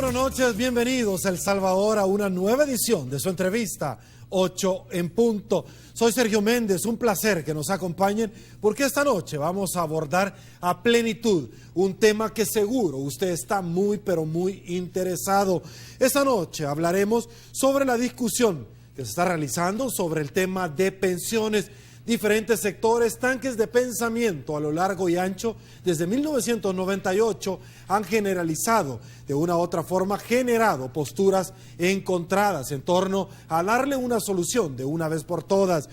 buenas noches, bienvenidos a El Salvador a una nueva edición de su entrevista 8 en punto. Soy Sergio Méndez, un placer que nos acompañen porque esta noche vamos a abordar a plenitud un tema que seguro usted está muy pero muy interesado. Esta noche hablaremos sobre la discusión que se está realizando sobre el tema de pensiones. Diferentes sectores, tanques de pensamiento a lo largo y ancho desde 1998 han generalizado, de una u otra forma generado posturas encontradas en torno a darle una solución de una vez por todas.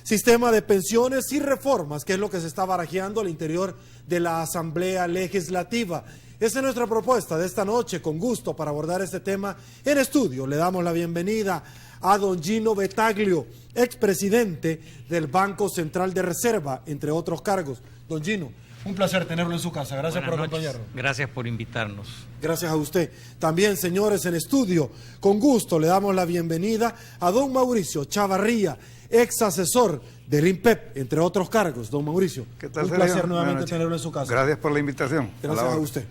Sistema de pensiones y reformas, que es lo que se está barajeando al interior de la Asamblea Legislativa. Esa es nuestra propuesta de esta noche, con gusto para abordar este tema. En estudio le damos la bienvenida a don Gino Battaglio, expresidente del Banco Central de Reserva, entre otros cargos. Don Gino, un placer tenerlo en su casa. Gracias por acompañarnos. Gracias por invitarnos. Gracias a usted. También, señores, en estudio, con gusto le damos la bienvenida a don Mauricio Chavarría, ex asesor del INPEP, entre otros cargos. Don Mauricio, ¿qué tal, un Sergio? placer nuevamente tenerlo en su casa. Gracias por la invitación. Gracias a usted.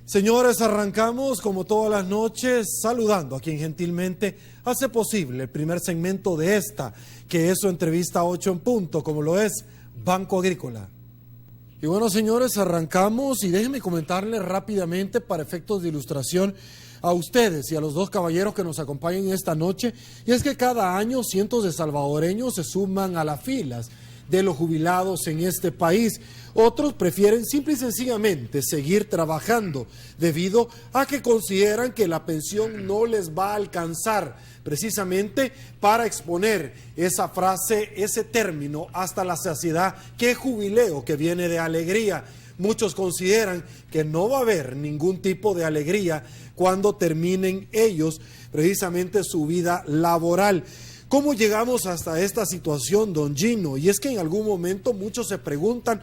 Señores, arrancamos como todas las noches saludando a quien gentilmente hace posible el primer segmento de esta, que es su entrevista 8 en punto, como lo es Banco Agrícola. Y bueno, señores, arrancamos y déjenme comentarles rápidamente para efectos de ilustración a ustedes y a los dos caballeros que nos acompañan esta noche, y es que cada año cientos de salvadoreños se suman a las filas de los jubilados en este país. Otros prefieren simple y sencillamente seguir trabajando debido a que consideran que la pensión no les va a alcanzar, precisamente para exponer esa frase, ese término hasta la saciedad, que jubileo que viene de alegría. Muchos consideran que no va a haber ningún tipo de alegría cuando terminen ellos precisamente su vida laboral. ¿Cómo llegamos hasta esta situación, don Gino? Y es que en algún momento muchos se preguntan,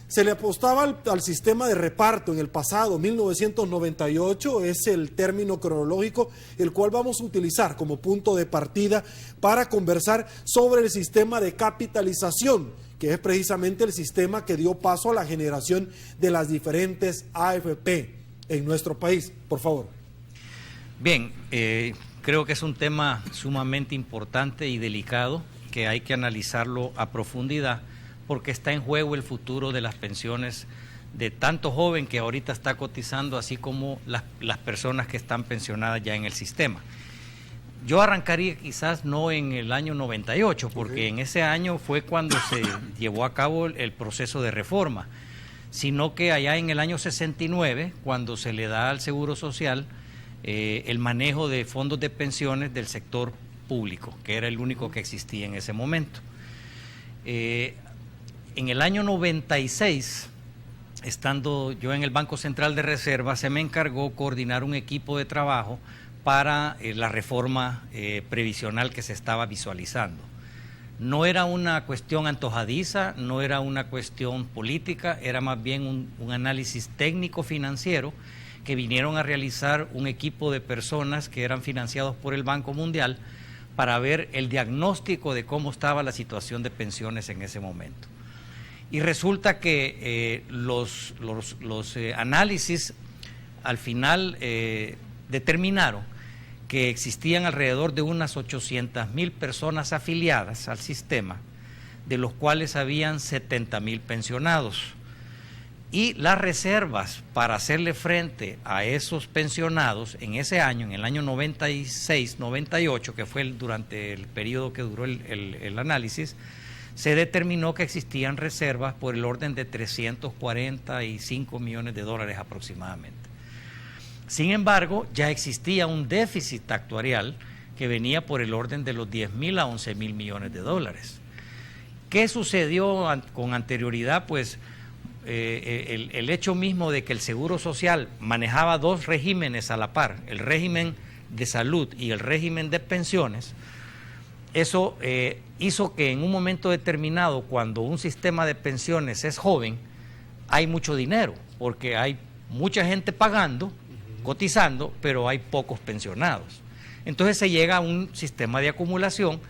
se le apostaba al sistema de reparto en el pasado, 1998 es el término cronológico, el cual vamos a utilizar como punto de partida para conversar sobre el sistema de capitalización, que es precisamente el sistema que dio paso a la generación de las diferentes AFP en nuestro país. Por favor. Bien, creo que es un tema sumamente importante y delicado que hay que analizarlo a profundidad porque está en juego el futuro de las pensiones de tanto joven que ahorita está cotizando, así como las personas que están pensionadas ya en el sistema. Yo arrancaría quizás no en el año 98, porque en ese año fue cuando se llevó a cabo el proceso de reforma, sino que allá en el año 69, cuando se le da al Seguro Social el manejo de fondos de pensiones del sector público, que era el único que existía en ese momento. En el año 96, estando yo en el Banco Central de Reserva, se me encargó coordinar un equipo de trabajo para la reforma previsional que se estaba visualizando. No era una cuestión antojadiza, no era una cuestión política, era más bien un análisis técnico-financiero que vinieron a realizar un equipo de personas que eran financiados por el Banco Mundial para ver el diagnóstico de cómo estaba la situación de pensiones en ese momento. Y resulta que los análisis al final determinaron que existían alrededor de unas 800,000 personas afiliadas al sistema, de los cuales habían 70,000 pensionados. Y las reservas para hacerle frente a esos pensionados en ese año, en el año 96-98, que fue durante el periodo que duró el análisis, se determinó que existían reservas por el orden de 345 millones de dólares aproximadamente. Sin embargo, ya existía un déficit actuarial que venía por el orden de los 10,000 a 11,000 millones de dólares. ¿Qué sucedió con anterioridad? Pues el hecho mismo de que el Seguro Social manejaba dos regímenes a la par, el régimen de salud y el régimen de pensiones, eso hizo que en un momento determinado, cuando un sistema de pensiones es joven, hay mucho dinero, porque hay mucha gente pagando, cotizando, pero hay pocos pensionados. Entonces se llega a un sistema de acumulación,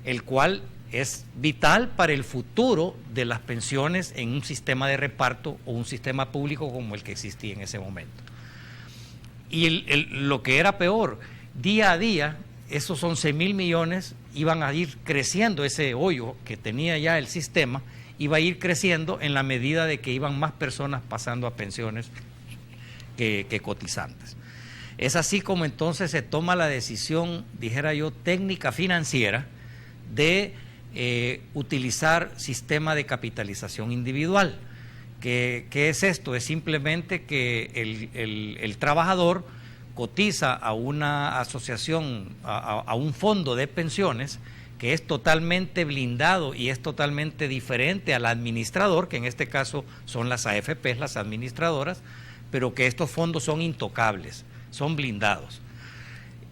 el cual es vital para el futuro de las pensiones en un sistema de reparto o un sistema público como el que existía en ese momento. Y lo que era peor, día a día, esos 11.000 millones iban a ir creciendo, ese hoyo que tenía ya el sistema, iba a ir creciendo en la medida de que iban más personas pasando a pensiones que cotizantes. Es así como entonces se toma la decisión, dijera yo, técnica financiera de utilizar sistema de capitalización individual. ¿Qué es esto? Es simplemente que el trabajador cotiza a una asociación, a un fondo de pensiones que es totalmente blindado y es totalmente diferente al administrador, que en este caso son las AFPs, las administradoras, pero que estos fondos son intocables, son blindados.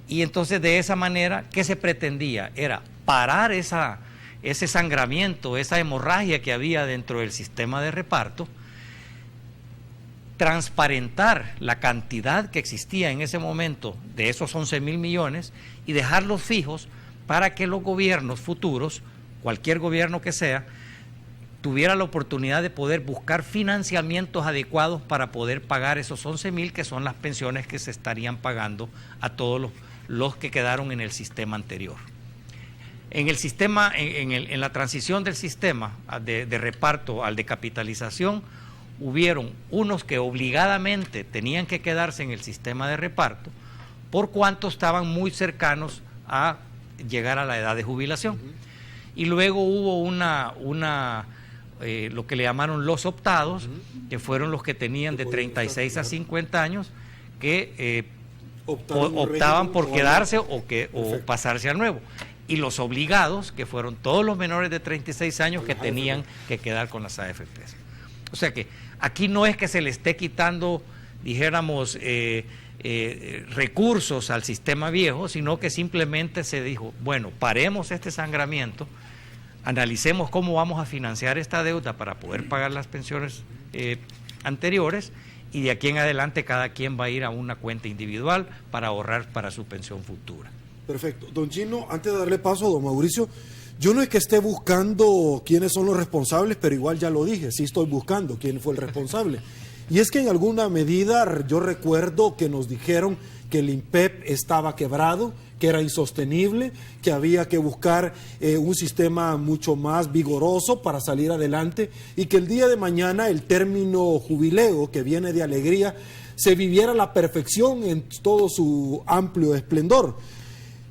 Y entonces de esa manera, ¿qué se pretendía? Era parar ese sangramiento, esa hemorragia que había dentro del sistema de reparto, transparentar la cantidad que existía en ese momento de esos 11.000 millones y dejarlos fijos para que los gobiernos futuros, cualquier gobierno que sea, tuviera la oportunidad de poder buscar financiamientos adecuados para poder pagar esos 11.000 que son las pensiones que se estarían pagando a todos los que quedaron en el sistema anterior. En el sistema, en la transición del sistema de reparto al de capitalización, hubieron unos que obligadamente tenían que quedarse en el sistema de reparto por cuanto estaban muy cercanos a llegar a la edad de jubilación. Y luego hubo lo que le llamaron los optados, que fueron los que tenían de 36 a 50 años, que optaban por quedarse o pasarse al nuevo. Y los obligados, que fueron todos los menores de 36 años que tenían que quedar con las AFPs. O sea que aquí no es que se le esté quitando, dijéramos, recursos al sistema viejo, sino que simplemente se dijo, bueno, paremos este sangramiento, analicemos cómo vamos a financiar esta deuda para poder pagar las pensiones anteriores, y de aquí en adelante cada quien va a ir a una cuenta individual para ahorrar para su pensión futura. Perfecto. Don Gino, antes de darle paso a don Mauricio, yo no es que esté buscando quiénes son los responsables, pero igual ya lo dije, sí estoy buscando quién fue el responsable. Y es que en alguna medida yo recuerdo que nos dijeron que el INPEP estaba quebrado, que era insostenible, que había que buscar un sistema mucho más vigoroso para salir adelante y que el día de mañana el término jubileo, que viene de alegría, se viviera a la perfección en todo su amplio esplendor.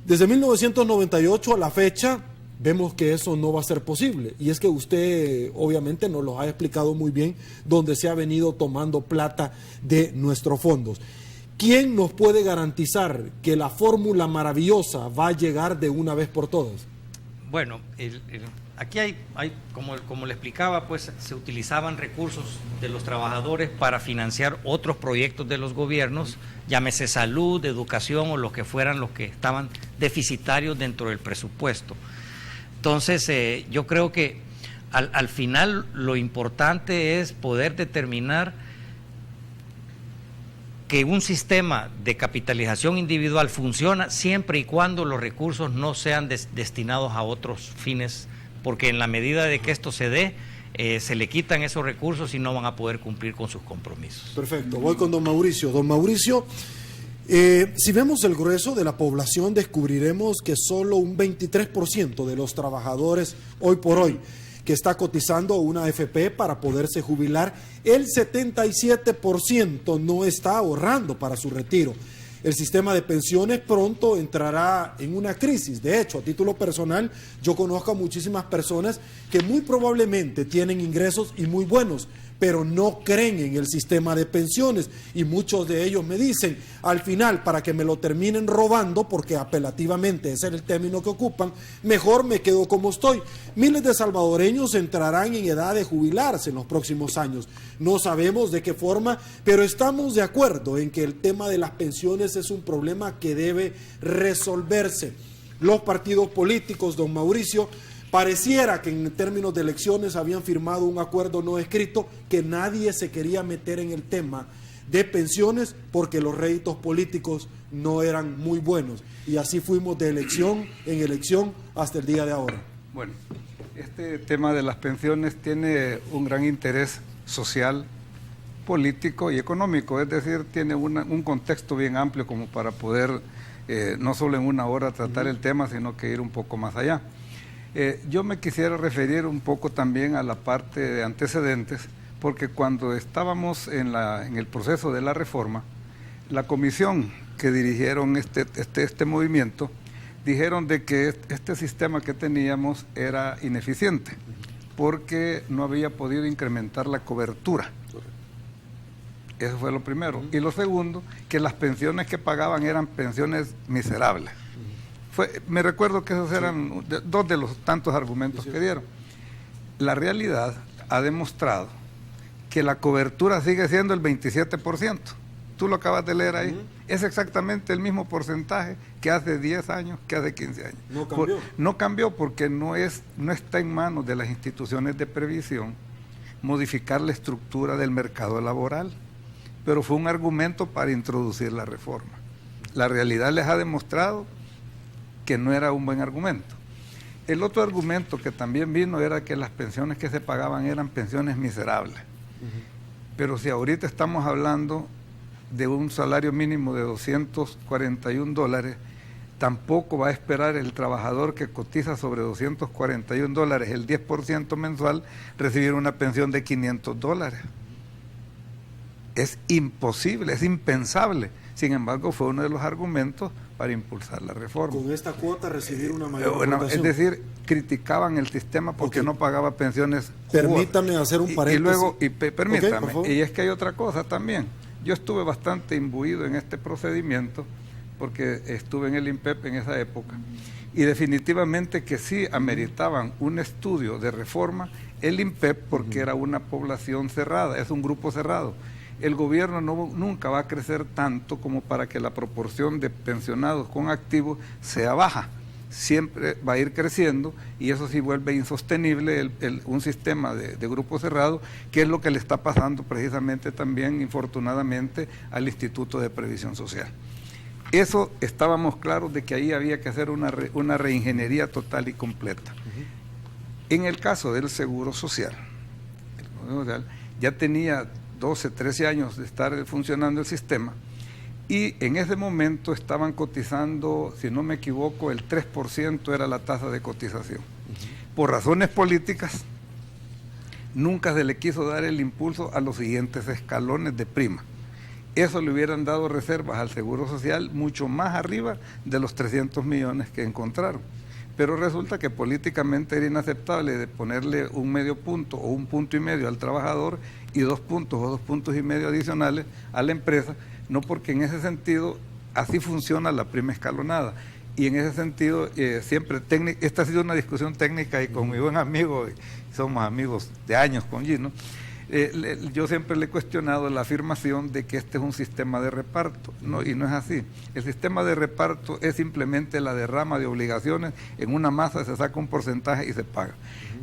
Desde 1998 a la fecha vemos que eso no va a ser posible, y es que usted obviamente nos lo ha explicado muy bien, donde se ha venido tomando plata de nuestros fondos. ¿Quién nos puede garantizar que la fórmula maravillosa va a llegar de una vez por todas? Bueno, aquí hay como le explicaba, pues se utilizaban recursos de los trabajadores para financiar otros proyectos de los gobiernos, llámese salud, educación o los que fueran los que estaban deficitarios dentro del presupuesto. Entonces, yo creo que al final lo importante es poder determinar que un sistema de capitalización individual funciona siempre y cuando los recursos no sean destinados a otros fines, porque en la medida de que esto se dé, se le quitan esos recursos y no van a poder cumplir con sus compromisos. Perfecto, voy con don Mauricio. Don Mauricio, si vemos el grueso de la población, descubriremos que solo un 23% de los trabajadores hoy por hoy que está cotizando una AFP para poderse jubilar, el 77% no está ahorrando para su retiro. El sistema de pensiones pronto entrará en una crisis. De hecho, a título personal, yo conozco a muchísimas personas que muy probablemente tienen ingresos y muy buenos, pero no creen en el sistema de pensiones, y muchos de ellos me dicen, al final, para que me lo terminen robando, porque apelativamente ese es el término que ocupan, mejor me quedo como estoy. Miles de salvadoreños entrarán en edad de jubilarse en los próximos años. No sabemos de qué forma, pero estamos de acuerdo en que el tema de las pensiones es un problema que debe resolverse. Los partidos políticos, don Mauricio, pareciera que en términos de elecciones habían firmado un acuerdo no escrito, que nadie se quería meter en el tema de pensiones porque los réditos políticos no eran muy buenos. Y así fuimos de elección en elección hasta el día de ahora. Bueno, este tema de las pensiones tiene un gran interés social político y económico, es decir, tiene un contexto bien amplio como para poder no solo en una hora tratar el tema, sino que ir un poco más allá. Yo me quisiera referir un poco también a la parte de antecedentes, porque cuando estábamos en el proceso de la reforma, la comisión que dirigieron este movimiento, dijeron de que este sistema que teníamos era ineficiente, porque no había podido incrementar la cobertura. Eso fue lo primero. Y lo segundo, que las pensiones que pagaban eran pensiones miserables. Me recuerdo que esos eran dos de los tantos argumentos que dieron. La realidad ha demostrado que la cobertura sigue siendo el 27%. Tú lo acabas de leer ahí. Es exactamente el mismo porcentaje que hace 10 años, que hace 15 años. No cambió. No cambió porque no está en manos de las instituciones de previsión modificar la estructura del mercado laboral. Pero fue un argumento para introducir la reforma. La realidad les ha demostrado que no era un buen argumento. El otro argumento que también vino era que las pensiones que se pagaban eran pensiones miserables. Pero si ahorita estamos hablando de un salario mínimo de $241, tampoco va a esperar el trabajador que cotiza sobre $241, el 10% mensual, recibir una pensión de $500. Es imposible, es impensable. Sin embargo, fue uno de los argumentos para impulsar la reforma. Con esta cuota recibir una mayor aportación. Es decir, criticaban el sistema porque no pagaba pensiones. Permítame hacer un paréntesis. Permítame, Okay, y es que hay otra cosa también. Yo estuve bastante imbuido en este procedimiento porque estuve en el INPEP en esa época y definitivamente que sí ameritaban un estudio de reforma el INPEP porque era una población cerrada, es un grupo cerrado. El gobierno nunca va a crecer tanto como para que la proporción de pensionados con activos sea baja. Siempre va a ir creciendo y eso sí vuelve insostenible un sistema de grupo cerrado, que es lo que le está pasando precisamente también, infortunadamente, al Instituto de Previsión Social. Eso estábamos claros de que ahí había que hacer una reingeniería total y completa. En el caso del Seguro Social, ya tenía 12, 13 años de estar funcionando el sistema y en ese momento estaban cotizando, si no me equivoco, el 3% era la tasa de cotización. Por razones políticas, nunca se le quiso dar el impulso a los siguientes escalones de prima. Eso le hubieran dado reservas al Seguro Social mucho más arriba de los 300 millones que encontraron. Pero resulta que políticamente era inaceptable de ponerle un medio punto o un punto y medio al trabajador y 2 puntos o 2 puntos y medio adicionales a la empresa, no, porque en ese sentido así funciona la prima escalonada. Y en ese sentido, siempre, esta ha sido una discusión técnica y con mi buen amigo, somos amigos de años con Gino, yo siempre le he cuestionado la afirmación de que este es un sistema de reparto, y no es así. El sistema de reparto es simplemente la derrama de obligaciones en una masa, se saca un porcentaje y se paga.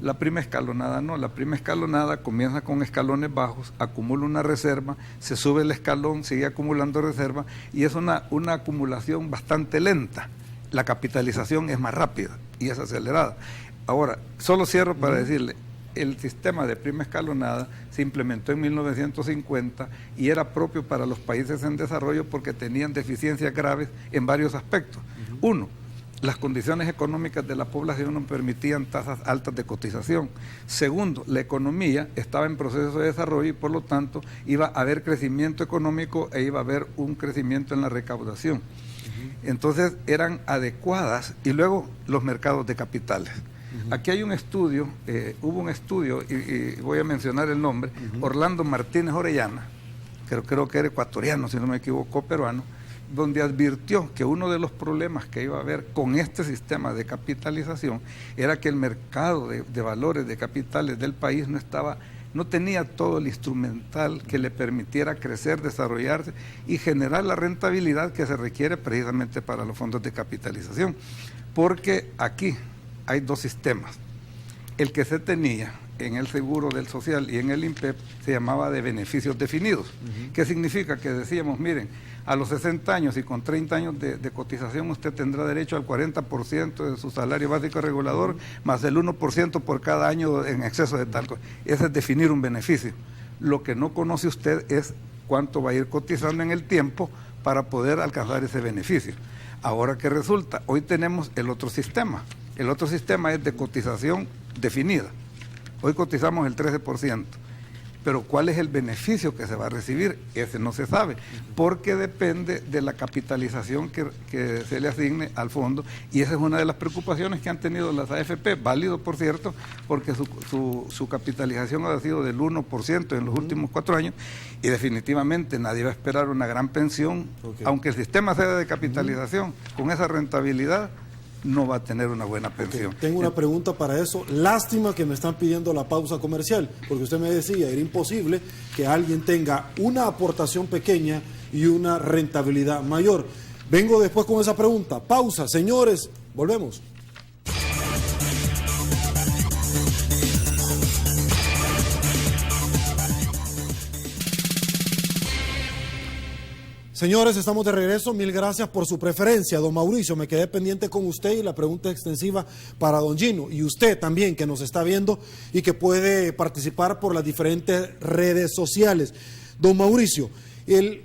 La prima escalonada no, la prima escalonada comienza con escalones bajos, acumula una reserva, se sube el escalón, sigue acumulando reserva y es una acumulación bastante lenta. La capitalización es más rápida y es acelerada. Ahora, solo cierro para decirle, el sistema de prima escalonada se implementó en 1950 y era propio para los países en desarrollo porque tenían deficiencias graves en varios aspectos. Uno, las condiciones económicas de la población no permitían tasas altas de cotización. Segundo, la economía estaba en proceso de desarrollo y por lo tanto iba a haber crecimiento económico e iba a haber un crecimiento en la recaudación. Entonces eran adecuadas, y luego los mercados de capitales. Aquí hay un estudio, hubo un estudio, y voy a mencionar el nombre, Orlando Martínez Orellana, creo que era ecuatoriano, si no me equivoco, peruano, donde advirtió que uno de los problemas que iba a haber con este sistema de capitalización era que el mercado de valores de capitales del país no tenía todo el instrumental que le permitiera crecer, desarrollarse y generar la rentabilidad que se requiere precisamente para los fondos de capitalización. Porque aquí hay dos sistemas. El que se tenía en el Seguro del Social y en el INPEP se llamaba de beneficios definidos. ¿Qué significa? Que decíamos, miren, a los 60 años y con 30 años de cotización usted tendrá derecho al 40% de su salario básico regulador, más el 1% por cada año en exceso de tal cosa. Ese es definir un beneficio. Lo que no conoce usted es cuánto va a ir cotizando en el tiempo para poder alcanzar ese beneficio. Ahora, ¿qué resulta? Hoy tenemos el otro sistema. El otro sistema es de cotización definida. Hoy cotizamos el 13%. Pero ¿cuál es el beneficio que se va a recibir? Ese no se sabe, porque depende de la capitalización que se le asigne al fondo, y esa es una de las preocupaciones que han tenido las AFP, válido por cierto, porque su capitalización ha sido del 1% en los últimos 4 años, y definitivamente nadie va a esperar una gran pensión, aunque el sistema sea de capitalización, con esa rentabilidad no va a tener una buena pensión. Tengo una pregunta para eso. Lástima que me están pidiendo la pausa comercial, porque usted me decía, era imposible que alguien tenga una aportación pequeña y una rentabilidad mayor. Vengo después con esa pregunta. Pausa, señores, volvemos. Señores, estamos de regreso. Mil gracias por su preferencia. Don Mauricio, me quedé pendiente con usted y la pregunta extensiva para don Gino. Y usted también, que nos está viendo y que puede participar por las diferentes redes sociales. Don Mauricio, el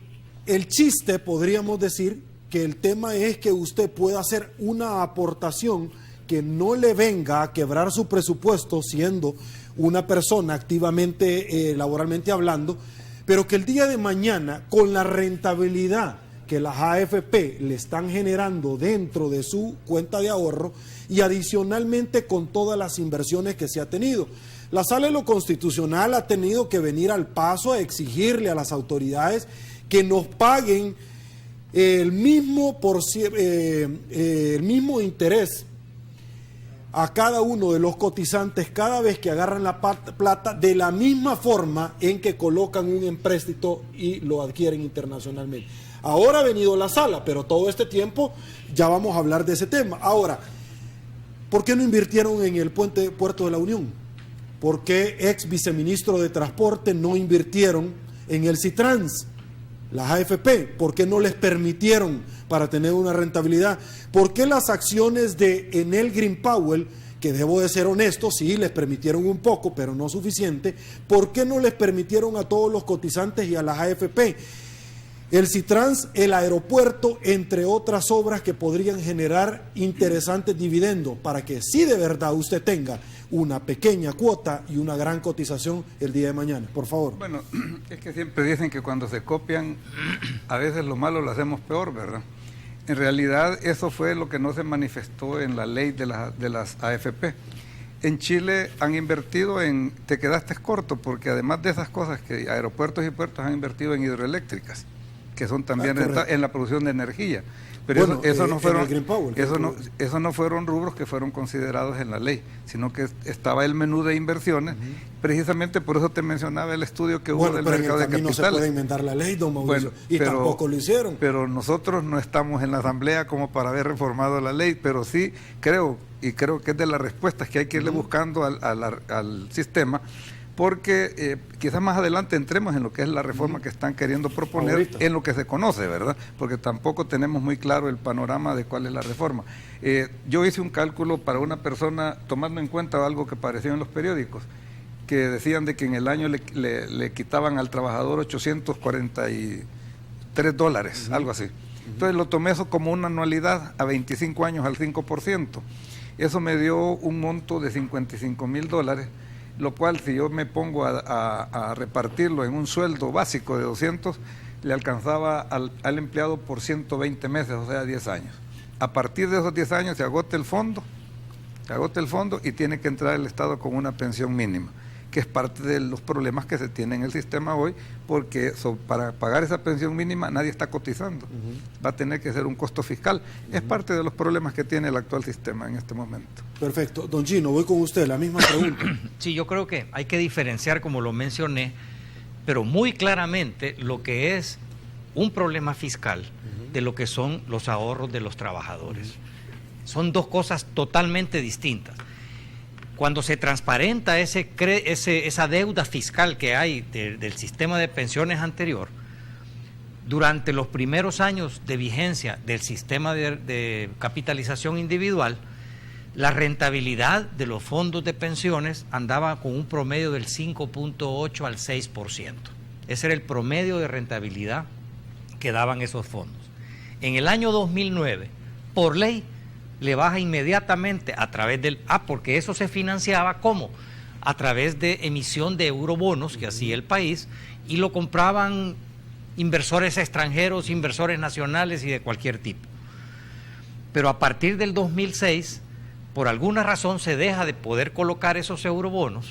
chiste, podríamos decir, que el tema es que usted pueda hacer una aportación que no le venga a quebrar su presupuesto, siendo una persona activamente, laboralmente hablando, pero que el día de mañana, con la rentabilidad que las AFP le están generando dentro de su cuenta de ahorro y adicionalmente con todas las inversiones que se ha tenido. La Sala de lo Constitucional ha tenido que venir al paso a exigirle a las autoridades que nos paguen el mismo interés a cada uno de los cotizantes cada vez que agarran la plata, de la misma forma en que colocan un empréstito y lo adquieren internacionalmente. Ahora ha venido la sala, pero todo este tiempo ya vamos a hablar de ese tema. Ahora, ¿por qué no invirtieron en el Puerto de la Unión? ¿Por qué ex viceministro de Transporte no invirtieron en el Citrans? Las AFP, ¿por qué no les permitieron para tener una rentabilidad? ¿Por qué las acciones de Enel Green Power, que debo de ser honesto, sí, les permitieron un poco, pero no suficiente? ¿Por qué no les permitieron a todos los cotizantes y a las AFP? El Citrans, el aeropuerto, entre otras obras que podrían generar interesantes dividendos para que sí de verdad usted tenga una pequeña cuota y una gran cotización el día de mañana. Por favor. Bueno, es que siempre dicen que cuando se copian, a veces lo malo lo hacemos peor, ¿verdad? En realidad eso fue lo que no se manifestó en la ley de las AFP. En Chile han invertido en, te quedaste corto, porque además de esas cosas que aeropuertos y puertos han invertido en hidroeléctricas, que son también en la producción de energía. Pero bueno, eso no fueron rubros que fueron considerados en la ley, sino que estaba el menú de inversiones. Precisamente por eso te mencionaba el estudio que hubo del mercado de capitales. No se puede inventar la ley, don Mauricio, tampoco lo hicieron. Pero nosotros no estamos en la asamblea como para haber reformado la ley, pero sí creo que es de las respuestas que hay que irle buscando al sistema, porque quizás más adelante entremos en lo que es la reforma que están queriendo proponer, ahorita, en lo que se conoce, ¿verdad? Porque tampoco tenemos muy claro el panorama de cuál es la reforma. Yo hice un cálculo para una persona, tomando en cuenta algo que apareció en los periódicos, que decían de que en el año le quitaban al trabajador $843, algo así. Entonces lo tomé eso como una anualidad a 25 años al 5%. Eso me dio un monto de $55,000, lo cual si yo me pongo a repartirlo en un sueldo básico de 200, le alcanzaba al empleado por 120 meses, o sea, 10 años. A partir de esos 10 años se agota el fondo y tiene que entrar el Estado con una pensión mínima, que es parte de los problemas que se tienen en el sistema hoy, porque para pagar esa pensión mínima nadie está cotizando. Va a tener que ser un costo fiscal. Es parte de los problemas que tiene el actual sistema en este momento. Perfecto. Don Gino, voy con usted, la misma pregunta. Sí, yo creo que hay que diferenciar, como lo mencioné, pero muy claramente lo que es un problema fiscal de lo que son los ahorros de los trabajadores. Son dos cosas totalmente distintas. Cuando se transparenta esa deuda fiscal que hay del sistema de pensiones anterior, durante los primeros años de vigencia del sistema de capitalización individual, la rentabilidad de los fondos de pensiones andaba con un promedio del 5.8 al 6%. Ese era el promedio de rentabilidad que daban esos fondos. En el año 2009, por ley, le baja inmediatamente a través del... porque eso se financiaba, ¿cómo? A través de emisión de eurobonos que hacía el país, y lo compraban inversores extranjeros, inversores nacionales y de cualquier tipo. Pero a partir del 2006, por alguna razón se deja de poder colocar esos eurobonos,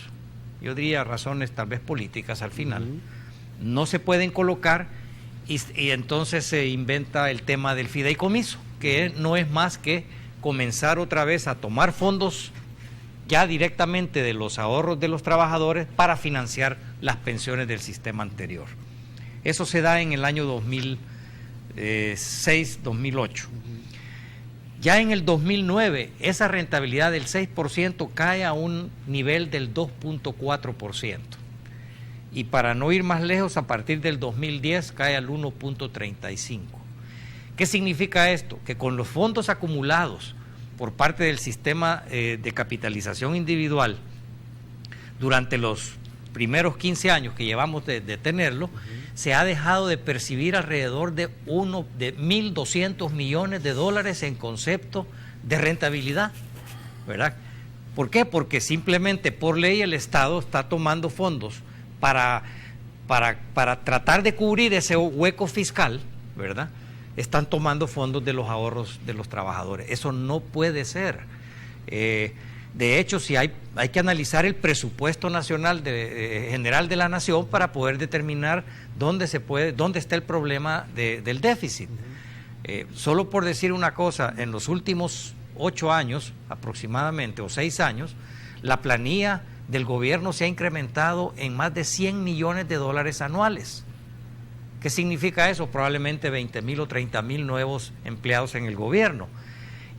yo diría razones tal vez políticas al final, no se pueden colocar, y entonces se inventa el tema del fideicomiso, que no es más que comenzar otra vez a tomar fondos ya directamente de los ahorros de los trabajadores para financiar las pensiones del sistema anterior. Eso se da en el año 2006-2008. Ya en el 2009, esa rentabilidad del 6% cae a un nivel del 2.4%. Y para no ir más lejos, a partir del 2010 cae al 1.35%. ¿Qué significa esto? Que con los fondos acumulados por parte del sistema de capitalización individual durante los primeros 15 años que llevamos de tenerlo, se ha dejado de percibir alrededor de 1.200 millones de dólares en concepto de rentabilidad, ¿verdad? ¿Por qué? Porque simplemente por ley el Estado está tomando fondos para tratar de cubrir ese hueco fiscal, ¿verdad? Están tomando fondos de los ahorros de los trabajadores. Eso no puede ser. De hecho, si hay que analizar el presupuesto nacional general de la nación para poder determinar dónde está el problema del déficit. Solo por decir una cosa, en los últimos 8 años aproximadamente, o 6 años, la planilla del gobierno se ha incrementado en más de 100 millones de dólares anuales. ¿Qué significa eso? Probablemente 20,000 o 30,000 nuevos empleados en el gobierno.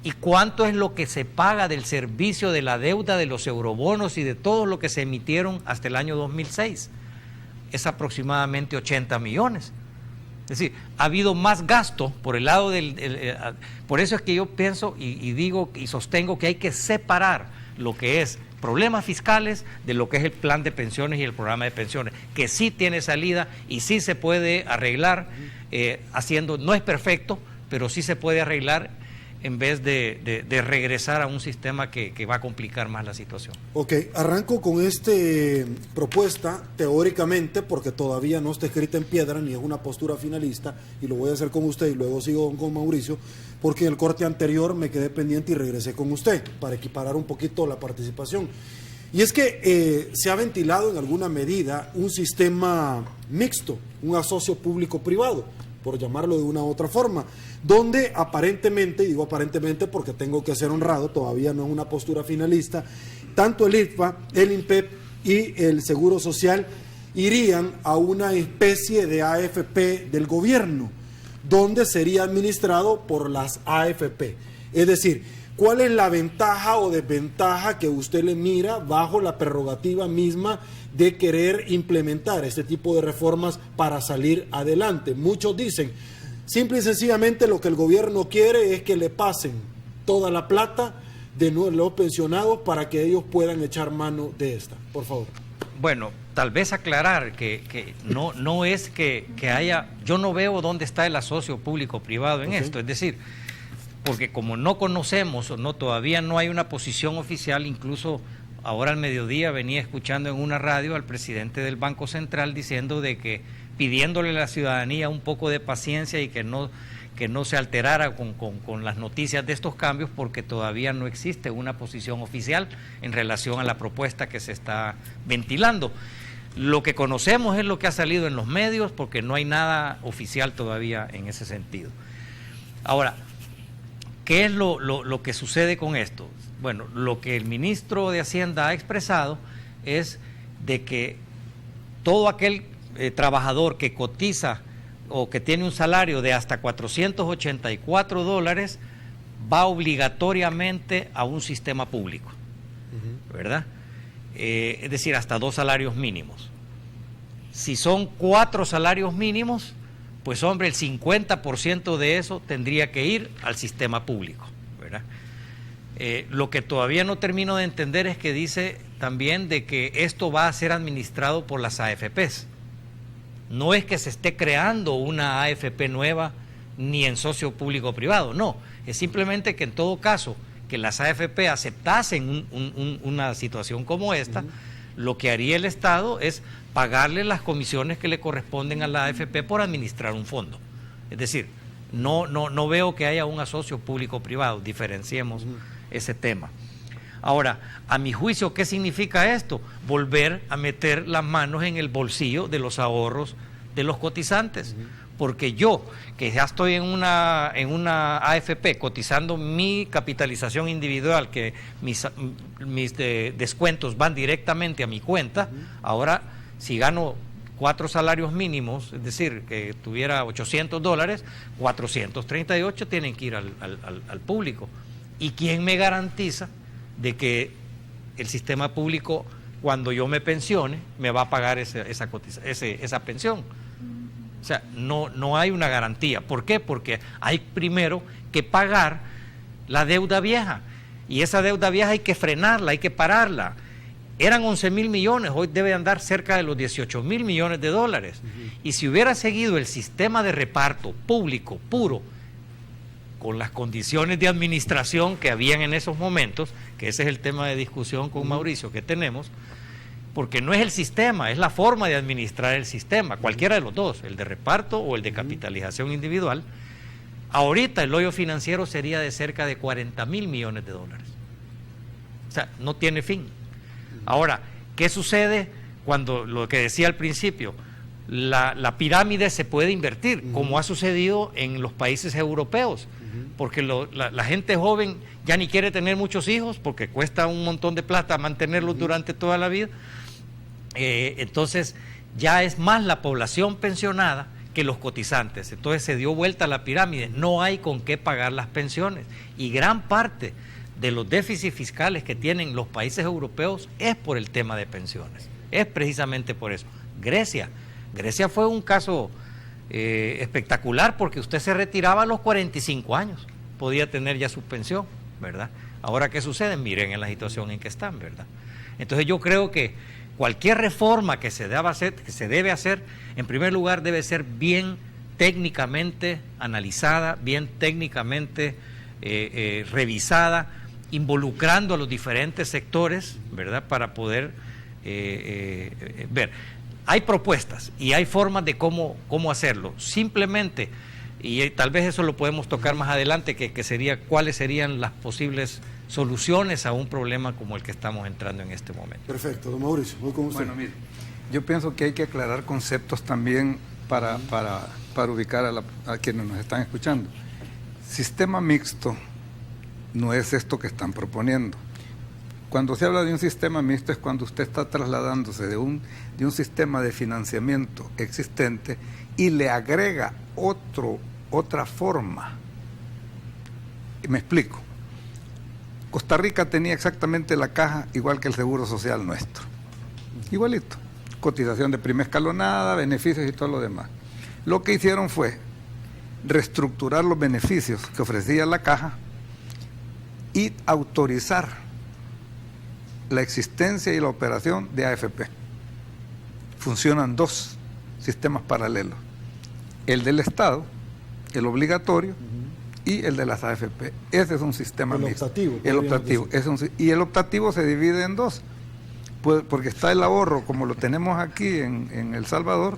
¿Y cuánto es lo que se paga del servicio de la deuda de los eurobonos y de todo lo que se emitieron hasta el año 2006? Es aproximadamente 80 millones. Es decir, ha habido más gasto por el lado por eso es que yo pienso y digo y sostengo que hay que separar lo que es problemas fiscales de lo que es el plan de pensiones y el programa de pensiones, que sí tiene salida y sí se puede arreglar no es perfecto, pero sí se puede arreglar en vez de regresar a un sistema que va a complicar más la situación. Ok, arranco con esta propuesta teóricamente, porque todavía no está escrita en piedra ni es una postura finalista, y lo voy a hacer con usted y luego sigo con Mauricio, porque en el corte anterior me quedé pendiente y regresé con usted para equiparar un poquito la participación. Y es que se ha ventilado en alguna medida un sistema mixto, un asocio público-privado, por llamarlo de una u otra forma, donde aparentemente, y digo aparentemente porque tengo que ser honrado, todavía no es una postura finalista, tanto el IRFA, el INPEP y el Seguro Social irían a una especie de AFP del gobierno, donde sería administrado por las AFP. Es decir, ¿cuál es la ventaja o desventaja que usted le mira bajo la prerrogativa misma de querer implementar este tipo de reformas para salir adelante? Muchos dicen, simple y sencillamente lo que el gobierno quiere es que le pasen toda la plata de los pensionados para que ellos puedan echar mano de esta. Por favor. Bueno, tal vez aclarar que no es que haya, yo no veo dónde está el asocio público-privado en esto, es decir, porque como no conocemos o todavía no hay una posición oficial, incluso ahora al mediodía venía escuchando en una radio al presidente del Banco Central diciendo pidiéndole a la ciudadanía un poco de paciencia y que no se alterara con las noticias de estos cambios, porque todavía no existe una posición oficial en relación a la propuesta que se está ventilando. Lo que conocemos es lo que ha salido en los medios, porque no hay nada oficial todavía en ese sentido. Ahora, ¿qué es lo que sucede con esto? Bueno, lo que el ministro de Hacienda ha expresado es de que todo aquel trabajador que cotiza o que tiene un salario de hasta $484 va obligatoriamente a un sistema público, ¿verdad? Es decir, hasta 2 salarios mínimos. Si son 4 salarios mínimos, pues hombre, el 50% de eso tendría que ir al sistema público, ¿verdad? Lo que todavía no termino de entender es que dice también de que esto va a ser administrado por las AFPs. No es que se esté creando una AFP nueva ni en socio público-privado, no. Es simplemente que en todo caso que las AFP aceptasen una situación como esta, lo que haría el Estado es pagarle las comisiones que le corresponden a la AFP por administrar un fondo. Es decir, no veo que haya un asocio público-privado, diferenciemos ese tema. Ahora, a mi juicio, ¿qué significa esto? Volver a meter las manos en el bolsillo de los ahorros de los cotizantes. Porque yo, que ya estoy en una AFP cotizando mi capitalización individual, que mis descuentos van directamente a mi cuenta, ahora si gano 4 salarios mínimos, es decir, que tuviera $800, 438 tienen que ir al público. ¿Y quién me garantiza de que el sistema público, cuando yo me pensione, me va a pagar esa pensión? O sea, no hay una garantía. ¿Por qué? Porque hay primero que pagar la deuda vieja, y esa deuda vieja hay que frenarla, hay que pararla. Eran 11.000 millones, hoy debe andar cerca de los 18.000 millones de dólares. Y si hubiera seguido el sistema de reparto público puro, con las condiciones de administración que habían en esos momentos, que ese es el tema de discusión con Mauricio que tenemos, porque no es el sistema, es la forma de administrar el sistema, cualquiera de los dos, el de reparto o el de capitalización individual. Ahorita el hoyo financiero sería de cerca de 40.000 millones de dólares. O sea, no tiene fin. Ahora, ¿qué sucede cuando, lo que decía al principio, la pirámide se puede invertir, como ha sucedido en los países europeos? Porque la gente joven ya ni quiere tener muchos hijos porque cuesta un montón de plata mantenerlos durante toda la vida. Entonces ya es más la población pensionada que los cotizantes. Entonces se dio vuelta la pirámide, no hay con qué pagar las pensiones, y gran parte de los déficits fiscales que tienen los países europeos es por el tema de pensiones, es precisamente por eso. Grecia fue un caso espectacular, porque usted se retiraba a los 45 años, podía tener ya su pensión, ¿verdad? Ahora, ¿qué sucede? Miren en la situación en que están, ¿verdad? Entonces yo creo que cualquier reforma que se debe hacer, en primer lugar debe ser bien técnicamente analizada, bien técnicamente revisada, involucrando a los diferentes sectores, ¿verdad? Para poder ver. Hay propuestas y hay formas de cómo hacerlo. Simplemente, y tal vez eso lo podemos tocar más adelante, que sería cuáles serían las posibles soluciones a un problema como el que estamos entrando en este momento. Perfecto, don Mauricio, voy con usted. Bueno, mire, yo pienso que hay que aclarar conceptos también para ubicar a quienes nos están escuchando. Sistema mixto no es esto que están proponiendo. Cuando se habla de un sistema mixto es cuando usted está trasladándose de un sistema de financiamiento existente y le agrega otra forma. Me explico. Costa Rica tenía exactamente la caja igual que el Seguro Social nuestro. Igualito. Cotización de prima escalonada, beneficios y todo lo demás. Lo que hicieron fue reestructurar los beneficios que ofrecía la caja y autorizar la existencia y la operación de AFP. Funcionan dos sistemas paralelos: el del Estado, el obligatorio, y el de las AFP. Ese es un sistema mixto. Optativo. Y el optativo se divide en dos, porque está el ahorro como lo tenemos aquí en El Salvador,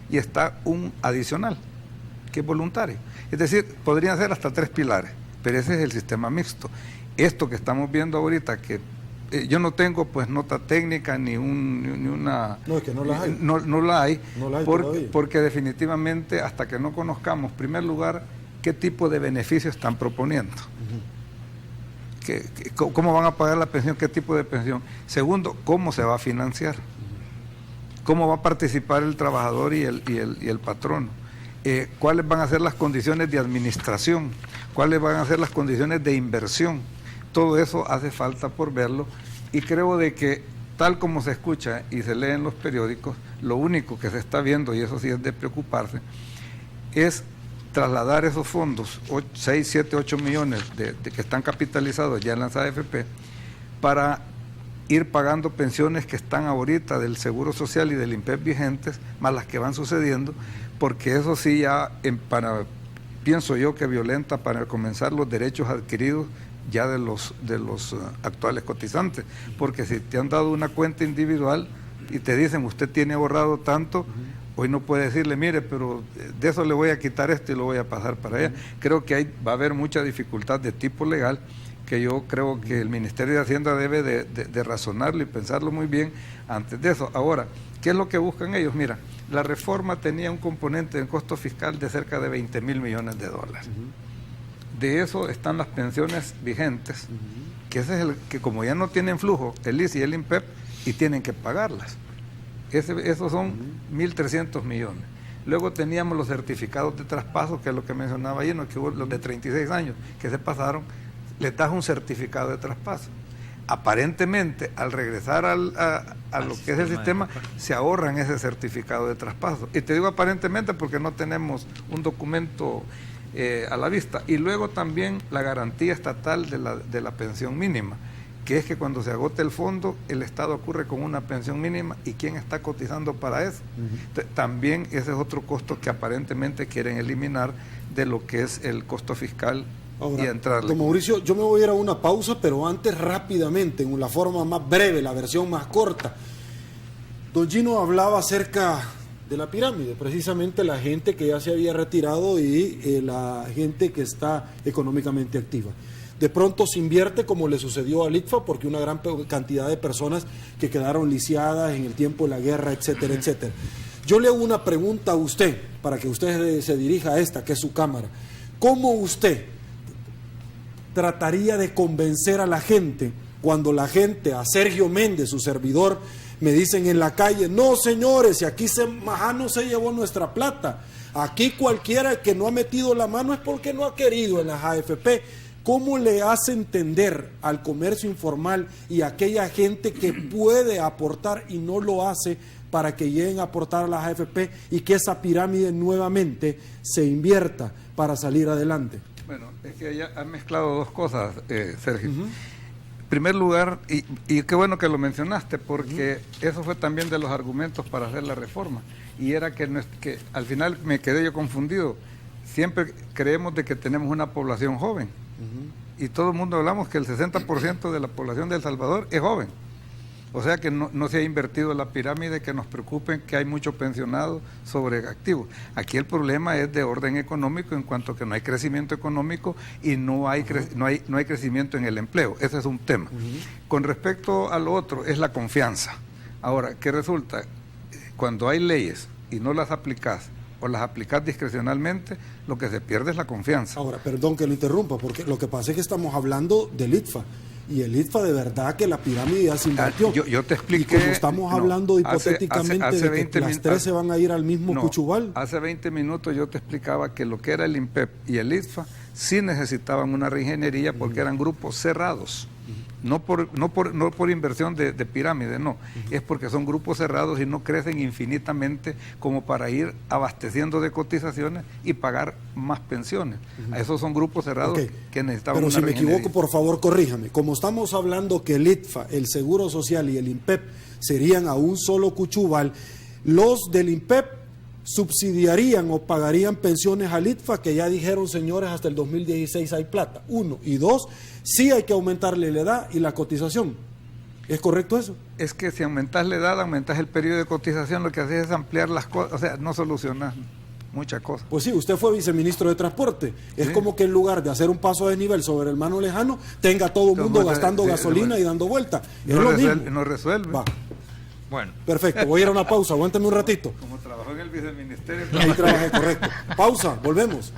y está un adicional, que es voluntario. Es decir, podrían ser hasta 3 pilares, pero ese es el sistema mixto. Esto que estamos viendo ahorita, que yo no tengo pues nota técnica ni una... No, es que no la hay. No la hay, todavía. porque definitivamente hasta que no conozcamos, en primer lugar, qué tipo de beneficio están proponiendo. ¿Cómo van a pagar la pensión? ¿Qué tipo de pensión? Segundo, ¿cómo se va a financiar? ¿Cómo va a participar el trabajador y el patrono? ¿Cuáles van a ser las condiciones de administración? ¿Cuáles van a ser las condiciones de inversión? Todo eso hace falta por verlo, y creo de que tal como se escucha y se lee en los periódicos, lo único que se está viendo, y eso sí es de preocuparse, es trasladar esos fondos, 6, 7, 8 millones de que están capitalizados ya en las AFP, para ir pagando pensiones que están ahorita del Seguro Social y del INPEP vigentes, más las que van sucediendo, porque eso sí ya, pienso yo que violenta para comenzar los derechos adquiridos ya de los actuales cotizantes, porque si te han dado una cuenta individual y te dicen usted tiene ahorrado tanto, hoy no puede decirle mire, pero de eso le voy a quitar esto y lo voy a pasar para allá. Creo que va a haber mucha dificultad de tipo legal, que yo creo que el Ministerio de Hacienda debe de razonarlo y pensarlo muy bien antes de eso. Ahora, ¿qué es lo que buscan ellos? Mira, la reforma tenía un componente en costo fiscal de cerca de 20,000 millones de dólares. De eso están las pensiones vigentes, que ese es el que, como ya no tienen flujo, el ISSSTE y el INPEP, y tienen que pagarlas. Esos son 1.300 millones. Luego teníamos los certificados de traspaso, que es lo que mencionaba ayer, que hubo los de 36 años que se pasaron, les das un certificado de traspaso. Aparentemente, al regresar a lo que es el sistema, se ahorran ese certificado de traspaso. Y te digo aparentemente porque no tenemos un documento a la vista. Y luego también la garantía estatal de la pensión mínima, que es que cuando se agote el fondo, el Estado ocurre con una pensión mínima y quién está cotizando para eso. También ese es otro costo que aparentemente quieren eliminar de lo que es el costo fiscal. Ahora, y entrar. Don Mauricio, yo me voy a ir a una pausa, pero antes rápidamente, en la forma más breve, la versión más corta. Don Gino hablaba acerca de la pirámide, precisamente la gente que ya se había retirado y la gente que está económicamente activa. De pronto se invierte como le sucedió al ITFA, porque una gran cantidad de personas que quedaron lisiadas en el tiempo de la guerra, etcétera, etcétera. Yo le hago una pregunta a usted, para que usted se dirija a esta, que es su cámara. ¿Cómo usted trataría de convencer a la gente cuando la gente, a Sergio Méndez, su servidor, me dicen en la calle, no señores, y aquí Majano se llevó nuestra plata, aquí cualquiera que no ha metido la mano es porque no ha querido en las AFP? ¿Cómo le hace entender al comercio informal y a aquella gente que puede aportar y no lo hace para que lleguen a aportar a las AFP y que esa pirámide nuevamente se invierta para salir adelante? Bueno, es que ya han mezclado dos cosas, Sergio. En primer lugar, y qué bueno que lo mencionaste, porque eso fue también de los argumentos para hacer la reforma, y era que al final me quedé yo confundido. Siempre creemos de que tenemos una población joven, y todo el mundo hablamos que el 60% de la población de El Salvador es joven. O sea que no se ha invertido la pirámide, que nos preocupen que hay muchos pensionados sobreactivos. Aquí el problema es de orden económico, en cuanto que no hay crecimiento económico y no hay crecimiento en el empleo. Ese es un tema. Con respecto a lo otro, es la confianza. Ahora, ¿qué resulta? Cuando hay leyes y no las aplicás, o las aplicás discrecionalmente, lo que se pierde es la confianza. Ahora, perdón que lo interrumpa, porque lo que pasa es que estamos hablando del ITFA. Y el ITFA de verdad que la pirámide ya se invirtió. Yo te expliqué. Y como estamos hablando hipotéticamente de que las tres se van a ir al mismo Cuchubal. Hace 20 minutos yo te explicaba que lo que era el INPEP y el ITFA sí necesitaban una reingeniería porque eran grupos cerrados. No por inversión de pirámide, no. Es porque son grupos cerrados y no crecen infinitamente como para ir abasteciendo de cotizaciones y pagar más pensiones. Esos son grupos cerrados que necesitaban una reingeniería. Pero si me equivoco, por favor, corríjame. Como estamos hablando que el ITFA, el Seguro Social y el INPEP serían a un solo Cuchubal, los del INPEP subsidiarían o pagarían pensiones al ITFA, que ya dijeron, señores, hasta el 2016 hay plata. 1. Y 2, sí hay que aumentarle la edad y la cotización. ¿Es correcto eso? Es que si aumentas la edad, aumentas el periodo de cotización, lo que haces es ampliar las cosas, o sea, no solucionas muchas cosas. Pues sí, usted fue viceministro de Transporte. Es como que en lugar de hacer un paso de nivel sobre el Mano Lejano, tenga todo el mundo gastando gasolina y dando vuelta. Es lo mismo. No resuelve. Va. Bueno. Perfecto, voy a ir a una pausa, aguántame un ratito. Como trabajó en el viceministerio. Ahí trabajé, correcto. Pausa, volvemos.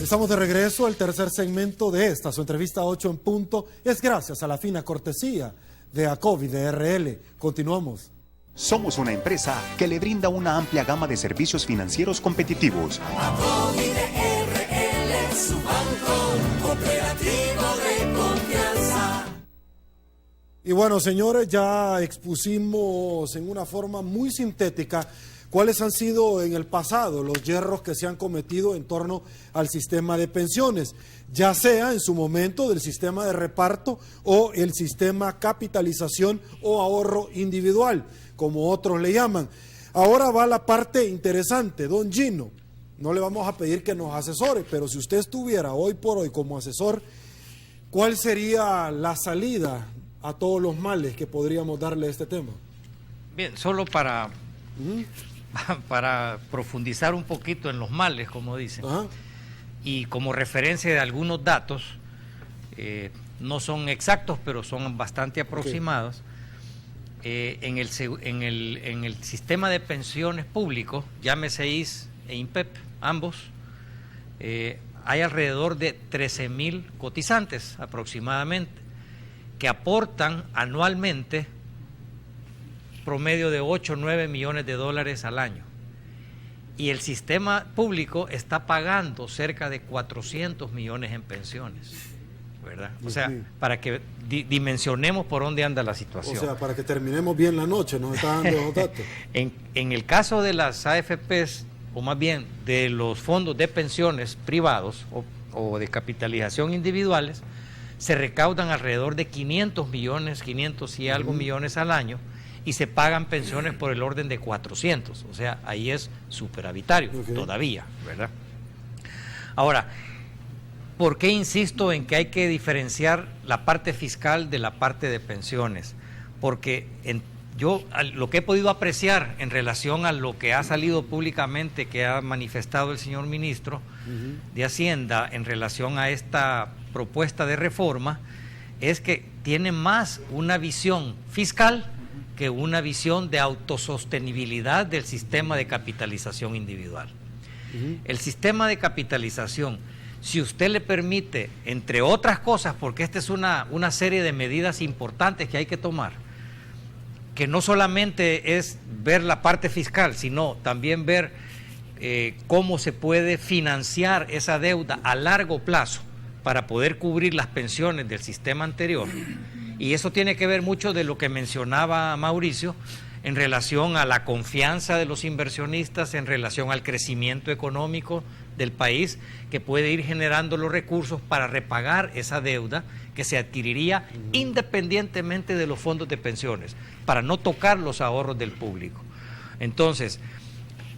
Estamos de regreso. El tercer segmento de esta, su entrevista 8 en punto, es gracias a la fina cortesía de ACOVI de RL. Continuamos. Somos una empresa que le brinda una amplia gama de servicios financieros competitivos. ACOVI de RL, su banco cooperativo de confianza. Y bueno, señores, ya expusimos en una forma muy sintética cuáles han sido en el pasado los yerros que se han cometido en torno al sistema de pensiones, ya sea en su momento del sistema de reparto o el sistema capitalización o ahorro individual, como otros le llaman. Ahora va la parte interesante, don Gino. No le vamos a pedir que nos asesore, pero si usted estuviera hoy por hoy como asesor, ¿cuál sería la salida a todos los males que podríamos darle a este tema? Bien, solo para profundizar un poquito en los males, como dicen, y como referencia de algunos datos, no son exactos, pero son bastante aproximados. En el sistema de pensiones públicos, llámese IS e INPEP, ambos, hay alrededor de 13,000 cotizantes aproximadamente, que aportan anualmente promedio de 8 o 9 millones de dólares al año. Y el sistema público está pagando cerca de 400 millones en pensiones, ¿verdad? O sea, para que dimensionemos por dónde anda la situación. O sea, para que terminemos bien la noche, nos está dando los datos. En el caso de las AFPs, o más bien de los fondos de pensiones privados o de capitalización individuales, se recaudan alrededor de 500 y algo millones al año, y se pagan pensiones por el orden de 400, o sea, ahí es superavitario todavía, ¿verdad? Ahora, ¿por qué insisto en que hay que diferenciar la parte fiscal de la parte de pensiones? Porque yo lo que he podido apreciar en relación a lo que ha salido públicamente, que ha manifestado el señor ministro de Hacienda en relación a esta propuesta de reforma, es que tiene más una visión fiscal que una visión de autosostenibilidad del sistema de capitalización individual. El sistema de capitalización, si usted le permite, entre otras cosas, porque esta es una serie de medidas importantes que hay que tomar, que no solamente es ver la parte fiscal, sino también ver cómo se puede financiar esa deuda a largo plazo para poder cubrir las pensiones del sistema anterior. Y eso tiene que ver mucho de lo que mencionaba Mauricio en relación a la confianza de los inversionistas, en relación al crecimiento económico del país, que puede ir generando los recursos para repagar esa deuda que se adquiriría independientemente de los fondos de pensiones, para no tocar los ahorros del público. Entonces,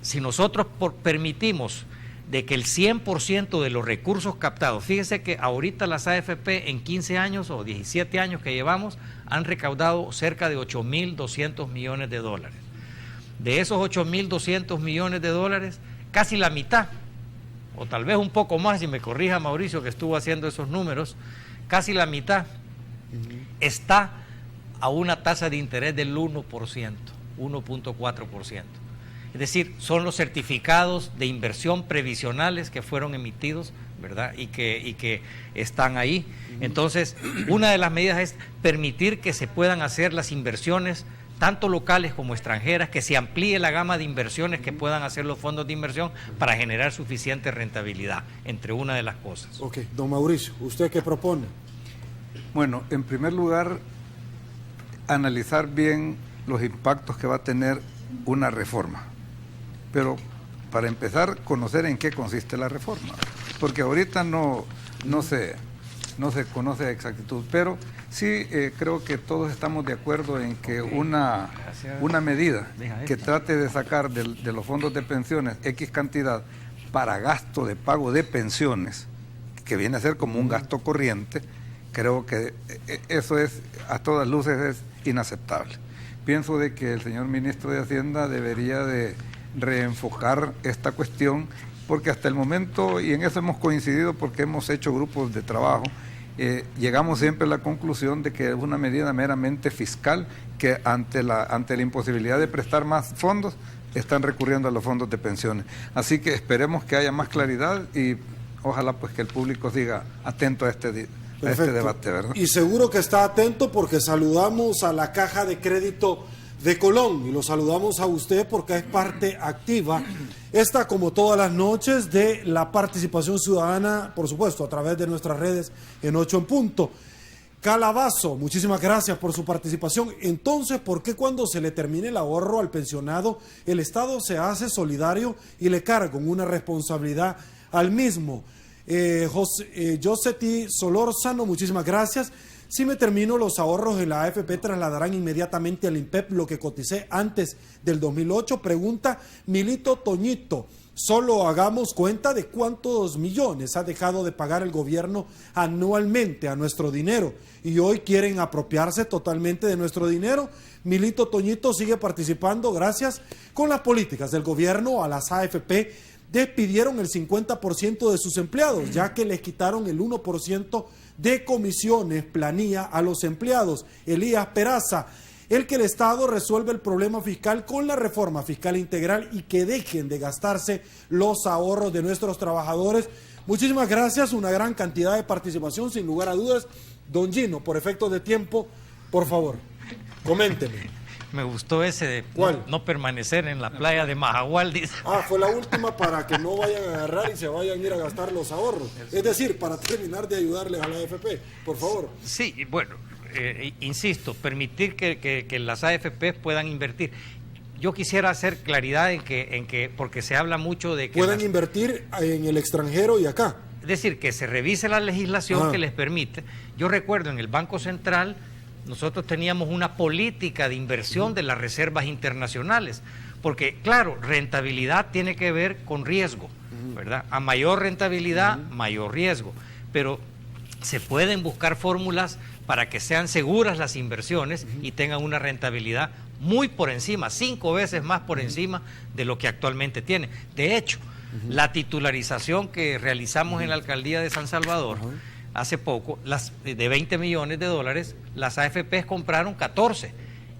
si nosotros permitimos de que el 100% de los recursos captados, fíjese que ahorita las AFP en 15 años o 17 años que llevamos han recaudado cerca de 8.200 millones de dólares. De esos 8.200 millones de dólares, casi la mitad, o tal vez un poco más, si me corrija Mauricio que estuvo haciendo esos números, casi la mitad está a una tasa de interés del 1%, 1.4%. Es decir, son los certificados de inversión previsionales que fueron emitidos, ¿verdad? Y que están ahí. Entonces, una de las medidas es permitir que se puedan hacer las inversiones, tanto locales como extranjeras, que se amplíe la gama de inversiones que puedan hacer los fondos de inversión para generar suficiente rentabilidad, entre una de las cosas. Ok, don Mauricio, ¿usted qué propone? Bueno, en primer lugar, analizar bien los impactos que va a tener una reforma. Pero para empezar, conocer en qué consiste la reforma, porque ahorita no se conoce a exactitud, pero sí creo que todos estamos de acuerdo en que una medida que trate de sacar de los fondos de pensiones X cantidad para gasto de pago de pensiones, que viene a ser como un gasto corriente, creo que eso es, a todas luces, es inaceptable. Pienso de que el señor ministro de Hacienda debería de reenfocar esta cuestión, porque hasta el momento, y en eso hemos coincidido porque hemos hecho grupos de trabajo, llegamos siempre a la conclusión de que es una medida meramente fiscal, que ante la imposibilidad de prestar más fondos, están recurriendo a los fondos de pensiones. Así que esperemos que haya más claridad y ojalá pues que el público siga atento a este debate, ¿verdad? Y seguro que está atento porque saludamos a la Caja de Crédito de Colón y lo saludamos a usted porque es parte activa. Esta, como todas las noches, de la participación ciudadana, por supuesto, a través de nuestras redes en 8 en punto. Calabazo, muchísimas gracias por su participación. Entonces, ¿por qué cuando se le termine el ahorro al pensionado, el Estado se solidario y le carga una responsabilidad al mismo? Joseti Solórzano, muchísimas gracias. Si me termino los ahorros en la AFP, trasladarán inmediatamente al INPEP lo que coticé antes del 2008. Pregunta Milito Toñito. Solo hagamos cuenta de cuántos millones ha dejado de pagar el gobierno anualmente a nuestro dinero y hoy quieren apropiarse totalmente de nuestro dinero. Milito Toñito sigue participando, gracias. Con las políticas del gobierno a las AFP despidieron el 50% de sus empleados, ya que les quitaron el 1% de comisiones, planilla a los empleados. Elías Peraza, el que el Estado resuelve el problema fiscal con la reforma fiscal integral y que dejen de gastarse los ahorros de nuestros trabajadores. Muchísimas gracias, una gran cantidad de participación, sin lugar a dudas. Don Gino, por efectos de tiempo, por favor, coménteme. Me gustó ese de ¿Cuál? No permanecer en la playa de Mahahual, dice. Fue la última para que no vayan a agarrar y se vayan a ir a gastar los ahorros. Es decir, para terminar de ayudarles a la AFP, por favor. Sí, bueno, insisto, permitir que las AFP puedan invertir. Yo quisiera hacer claridad en que porque se habla mucho de que puedan invertir en el extranjero y acá. Es decir, que se revise la legislación que les permite. Yo recuerdo en el Banco Central nosotros teníamos una política de inversión de las reservas internacionales, porque claro, rentabilidad tiene que ver con riesgo, ¿verdad? A mayor rentabilidad, mayor riesgo, pero se pueden buscar fórmulas para que sean seguras las inversiones y tengan una rentabilidad muy por encima, 5 veces más por encima de lo que actualmente tiene. De hecho, la titularización que realizamos en la alcaldía de San Salvador hace poco, de 20 millones de dólares, las AFPs compraron 14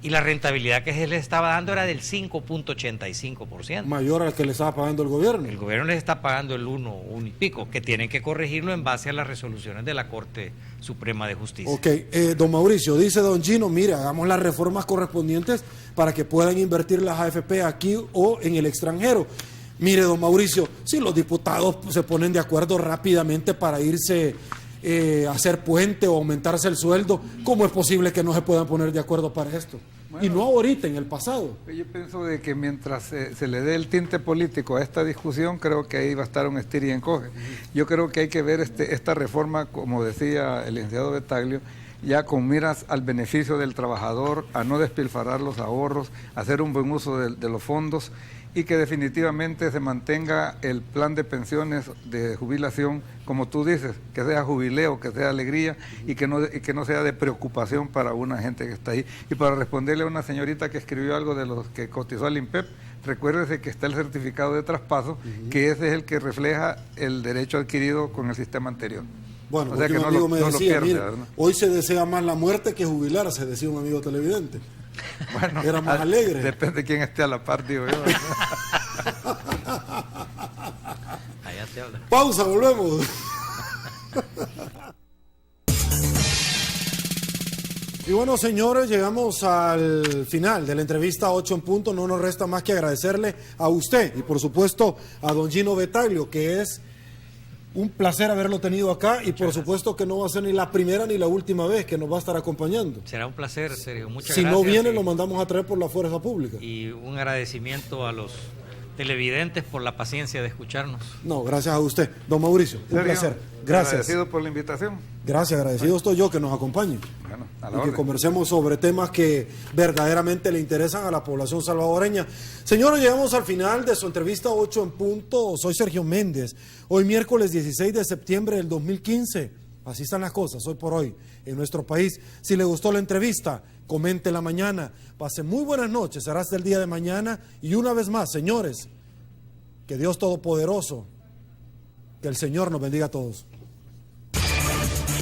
y la rentabilidad que se les estaba dando era del 5.85%. Mayor al que le estaba pagando el gobierno. El gobierno les está pagando el 1 y pico, que tienen que corregirlo en base a las resoluciones de la Corte Suprema de Justicia. Ok, don Mauricio, dice don Gino, mire, hagamos las reformas correspondientes para que puedan invertir las AFP aquí o en el extranjero. Mire, don Mauricio, si los diputados se ponen de acuerdo rápidamente para irse hacer puente o aumentarse el sueldo, ¿cómo es posible que no se puedan poner de acuerdo para esto? Bueno, y no ahorita, en el pasado. Yo pienso de que mientras se le dé el tinte político a esta discusión, creo que ahí va a estar un estir y encoge. Yo creo que hay que ver esta reforma, como decía el licenciado Betaglio, ya con miras al beneficio del trabajador, a no despilfarrar los ahorros, a hacer un buen uso de los fondos y que definitivamente se mantenga el plan de pensiones de jubilación, como tú dices, que sea jubileo, que sea alegría y que no sea de preocupación para una gente que está ahí. Y para responderle a una señorita que escribió algo de los que cotizó al INPEP, recuérdese que está el certificado de traspaso, que ese es el que refleja el derecho adquirido con el sistema anterior. Bueno, o sea que un amigo me decía, pierde, mira, hoy se desea más la muerte que jubilarse, decía un amigo televidente. Bueno, era más alegre. Depende de quién esté a la par, digo yo. Allá te habla. Pausa, volvemos. Y bueno, señores, llegamos al final de la entrevista 8 en punto. No nos resta más que agradecerle a usted y por supuesto a don Gino Betaglio, que es un placer haberlo tenido acá y por supuesto que no va a ser ni la primera ni la última vez que nos va a estar acompañando. Será un placer, Sergio. Muchas gracias. Si no viene, y lo mandamos a traer por la fuerza pública. Y un agradecimiento a los televidentes por la paciencia de escucharnos. No, gracias a usted. Don Mauricio, un placer. Gracias. Agradecido por la invitación. Gracias, agradecido estoy yo que nos acompañe. Bueno, y que conversemos sobre temas que verdaderamente le interesan a la población salvadoreña. Señores, llegamos al final de su entrevista 8 en punto. Soy Sergio Méndez. Hoy miércoles 16 de septiembre del 2015. Así están las cosas hoy por hoy en nuestro país. Si le gustó la entrevista, coméntela mañana. Pase muy buenas noches. Será hasta el día de mañana. Y una vez más, señores, que Dios Todopoderoso, que el Señor nos bendiga a todos.